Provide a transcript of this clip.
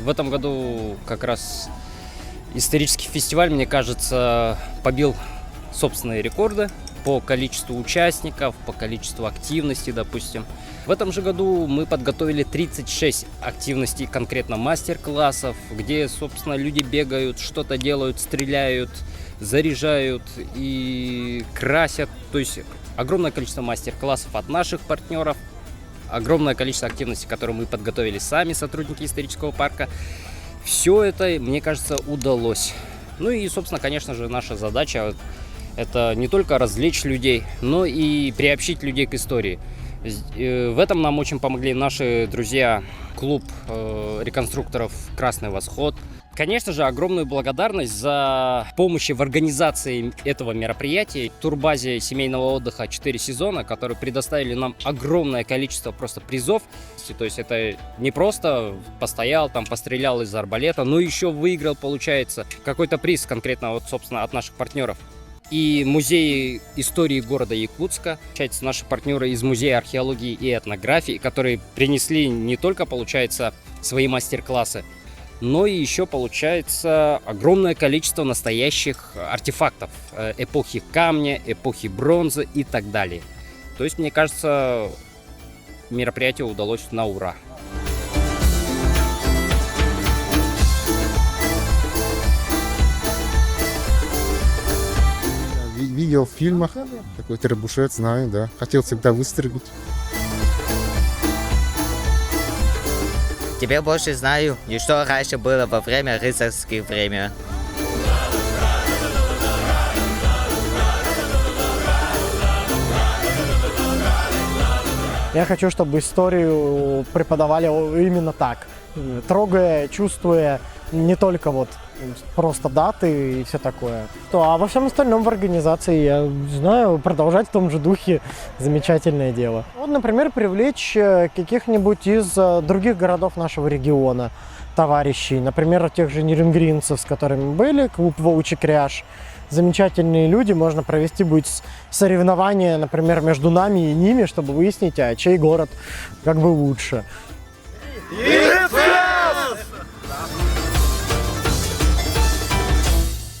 В этом году как раз исторический фестиваль, мне кажется, побил собственные рекорды по количеству участников, по количеству активностей, допустим. В этом же году мы подготовили 36 активностей, конкретно мастер-классов, где, собственно, люди бегают, что-то делают, стреляют, заряжают и красят. То есть огромное количество мастер-классов от наших партнеров, огромное количество активностей, которые мы подготовили сами, сотрудники исторического парка. Все это, мне кажется, удалось. Ну и, собственно, конечно же, наша задача – это не только развлечь людей, но и приобщить людей к истории. В этом нам очень помогли наши друзья, клуб реконструкторов «Красный восход». Конечно же, огромную благодарность за помощь в организации этого мероприятия турбазе семейного отдыха 4 сезона, которые предоставили нам огромное количество просто призов. То есть это не просто постоял, там пострелял из арбалета, но еще выиграл, получается, какой-то приз конкретно, вот, собственно, от наших партнеров. И музей истории города Якутска, получается, наши партнеры из Музея археологии и этнографии, которые принесли не только, получается, свои мастер-классы, но и еще, получается, огромное количество настоящих артефактов эпохи камня, эпохи бронзы и так далее. То есть, мне кажется, мероприятие удалось на ура. Видел в фильмах, такой требушет, знаю, да. Хотел всегда выстрелить. Теперь больше знаю, и что раньше было во время рыцарских времен. Я хочу, чтобы историю преподавали именно так, трогая, чувствуя, не только вот просто даты и все такое. А во всем остальном в организации, я знаю, продолжать в том же духе — замечательное дело. Вот, например, привлечь каких-нибудь из других городов нашего региона товарищей, например, тех же нерюнгринцев, с которыми были, клуб «Волчий кряж». Замечательные люди, можно провести будет соревнования, например, между нами и ними, чтобы выяснить, а чей город как бы лучше.